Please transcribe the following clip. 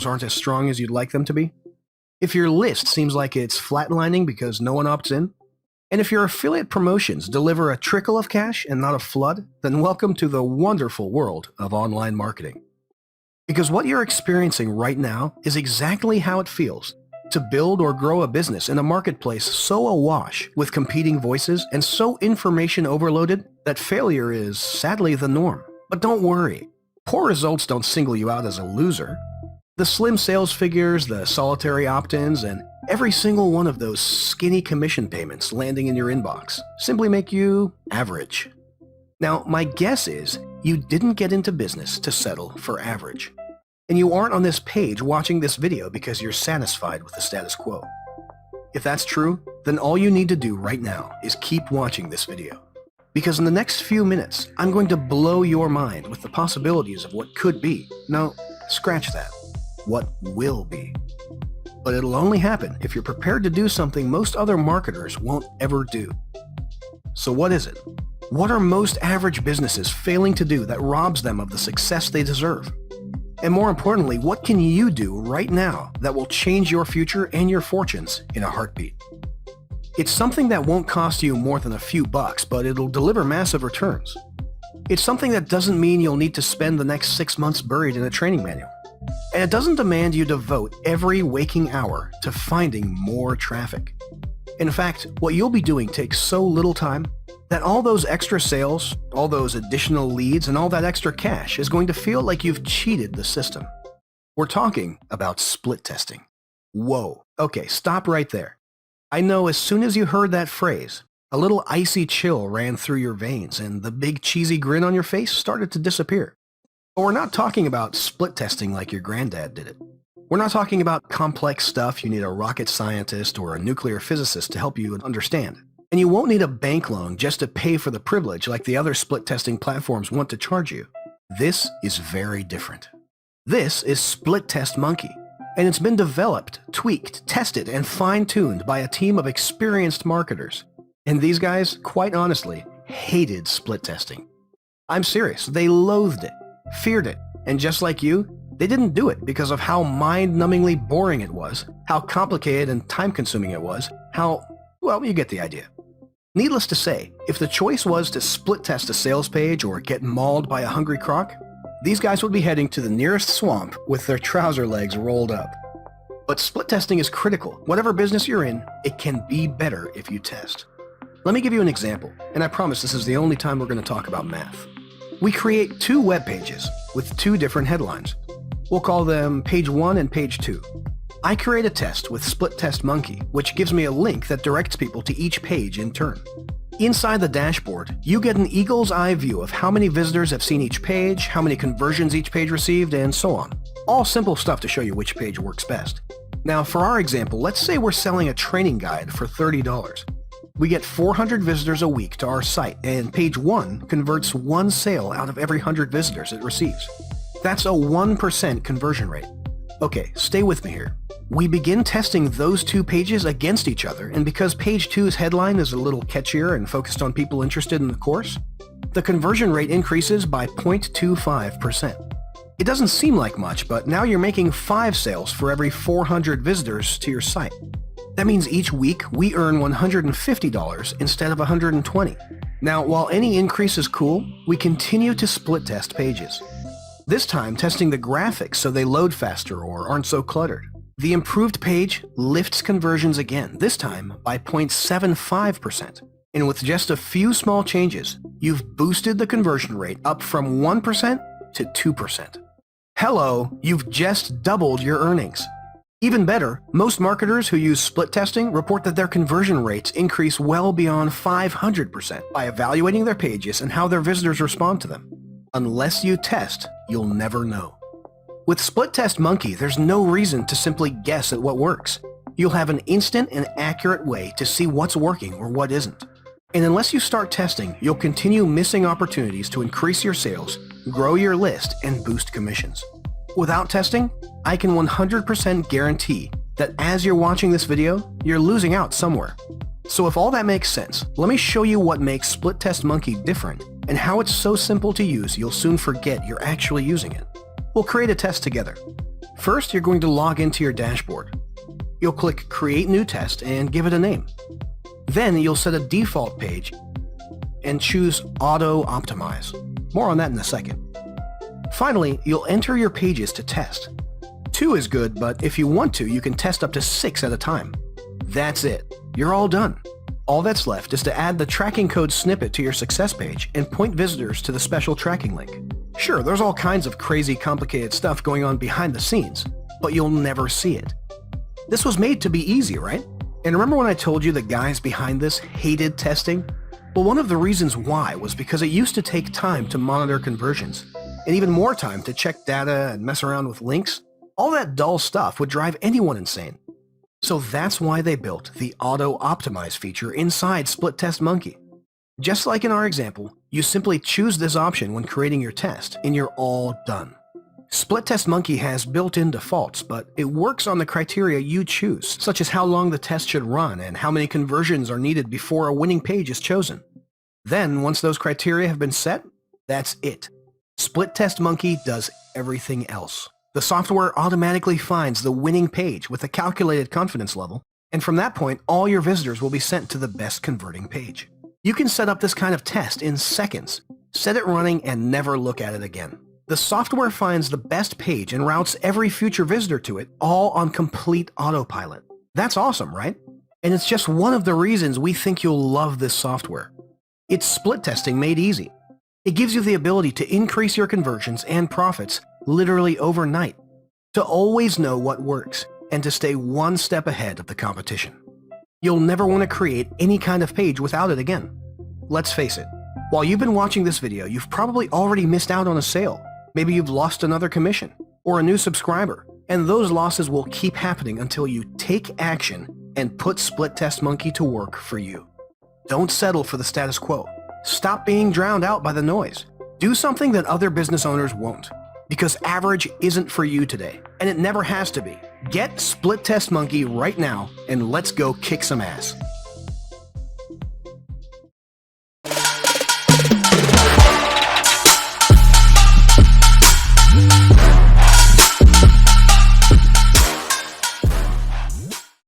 sales aren't as strong as you'd like them to be, if your list seems like it's flatlining because no one opts in, and if your affiliate promotions deliver a trickle of cash and not a flood, then welcome to the wonderful world of online marketing. Because what you're experiencing right now is exactly how it feels to build or grow a business in a marketplace so awash with competing voices and so information overloaded that failure is sadly the norm. But don't worry, poor results don't single you out as a loser. The slim sales figures, the solitary opt-ins, and every single one of those skinny commission payments landing in your inbox simply make you average. Now, my guess is you didn't get into business to settle for average. And you aren't on this page watching this video because you're satisfied with the status quo. If that's true, then all you need to do right now is keep watching this video. Because in the next few minutes, I'm going to blow your mind with the possibilities of what could be. No, scratch that. What will be. But it'll only happen if you're prepared to do something most other marketers won't ever do. So what is it? What are most average businesses failing to do that robs them of the success they deserve? And more importantly, what can you do right now that will change your future and your fortunes in a heartbeat? It's something that won't cost you more than a few bucks, but it'll deliver massive returns. It's something that doesn't mean you'll need to spend the next 6 months buried in a training manual. And it doesn't demand you devote every waking hour to finding more traffic. In fact, what you'll be doing takes so little time that all those extra sales, all those additional leads, and all that extra cash is going to feel like you've cheated the system. We're talking about split testing. Whoa. Okay, stop right there. I know as soon as you heard that phrase, a little icy chill ran through your veins and the big cheesy grin on your face started to disappear. But we're not talking about split testing like your granddad did it. We're not talking about complex stuff you need a rocket scientist or a nuclear physicist to help you understand. And you won't need a bank loan just to pay for the privilege like the other split testing platforms want to charge you. This is very different. This is Split Test Monkey, and it's been developed, tweaked, tested, and fine-tuned by a team of experienced marketers. And these guys, quite honestly, hated split testing. I'm serious, they loathed it, feared it, and just like you, they didn't do it because of how mind-numbingly boring it was, how complicated and time-consuming it was, well, you get the idea. Needless to say, if the choice was to split test a sales page or get mauled by a hungry croc, these guys would be heading to the nearest swamp with their trouser legs rolled up. But split testing is critical. Whatever business you're in, it can be better if you test. Let me give you an example, and I promise this is the only time we're going to talk about math. We create 2 web pages with 2 different headlines. We'll call them page 1 and page 2. I create a test with Split Test Monkey, which gives me a link that directs people to each page in turn. Inside the dashboard, you get an eagle's eye view of how many visitors have seen each page, how many conversions each page received, and so on. All simple stuff to show you which page works best. Now, for our example, let's say we're selling a training guide for $30. We get 400 visitors a week to our site, and page 1 converts 1 sale out of every 100 visitors it receives. That's a 1% conversion rate. Okay, stay with me here. We begin testing those 2 pages against each other, and because page 2's headline is a little catchier and focused on people interested in the course, the conversion rate increases by 0.25%. It doesn't seem like much, but now you're making 5 sales for every 400 visitors to your site. That means each week we earn $150 instead of $120. Now, while any increase is cool, we continue to split test pages. This time testing the graphics so they load faster or aren't so cluttered. The improved page lifts conversions again, this time by 0.75%. And with just a few small changes, you've boosted the conversion rate up from 1% to 2%. Hello, you've just doubled your earnings. Even better, most marketers who use split testing report that their conversion rates increase well beyond 500% by evaluating their pages and how their visitors respond to them. Unless you test, you'll never know. With Split Test Monkey, there's no reason to simply guess at what works. You'll have an instant and accurate way to see what's working or what isn't. And unless you start testing, you'll continue missing opportunities to increase your sales, grow your list, and boost commissions. Without testing, I can 100% guarantee that as you're watching this video, you're losing out somewhere. So if all that makes sense, let me show you what makes Split Test Monkey different and how it's so simple to use you'll soon forget you're actually using it. We'll create a test together. First, you're going to log into your dashboard. You'll click Create New Test and give it a name. Then you'll set a default page and choose Auto Optimize. More on that in a second. Finally, you'll enter your pages to test. 2 is good, but if you want to, you can test up to 6 at a time. That's it. You're all done. All that's left is to add the tracking code snippet to your success page and point visitors to the special tracking link. Sure, there's all kinds of crazy complicated stuff going on behind the scenes, but you'll never see it. This was made to be easy, right? And remember when I told you the guys behind this hated testing? Well, one of the reasons why was because it used to take time to monitor conversions, and even more time to check data and mess around with links. All that dull stuff would drive anyone insane. So that's why they built the Auto Optimize feature inside Split Test Monkey. Just like in our example, you simply choose this option when creating your test, and you're all done. Split Test Monkey has built-in defaults, but it works on the criteria you choose, such as how long the test should run and how many conversions are needed before a winning page is chosen. Then, once those criteria have been set, that's it. Split Test Monkey does everything else. The software automatically finds the winning page with a calculated confidence level, and from that point, all your visitors will be sent to the best converting page. You can set up this kind of test in seconds, set it running, and never look at it again. The software finds the best page and routes every future visitor to it, all on complete autopilot. That's awesome, right? And it's just one of the reasons we think you'll love this software. It's split testing made easy. It gives you the ability to increase your conversions and profits literally overnight, to always know what works, and to stay one step ahead of the competition. You'll never want to create any kind of page without it again. Let's face it, while you've been watching this video, you've probably already missed out on a sale. Maybe you've lost another commission, or a new subscriber, and those losses will keep happening until you take action and put Split Test Monkey to work for you. Don't settle for the status quo. Stop being drowned out by the noise. Do something that other business owners won't. Because average isn't for you today, and it never has to be. Get Split Test Monkey right now, and let's go kick some ass.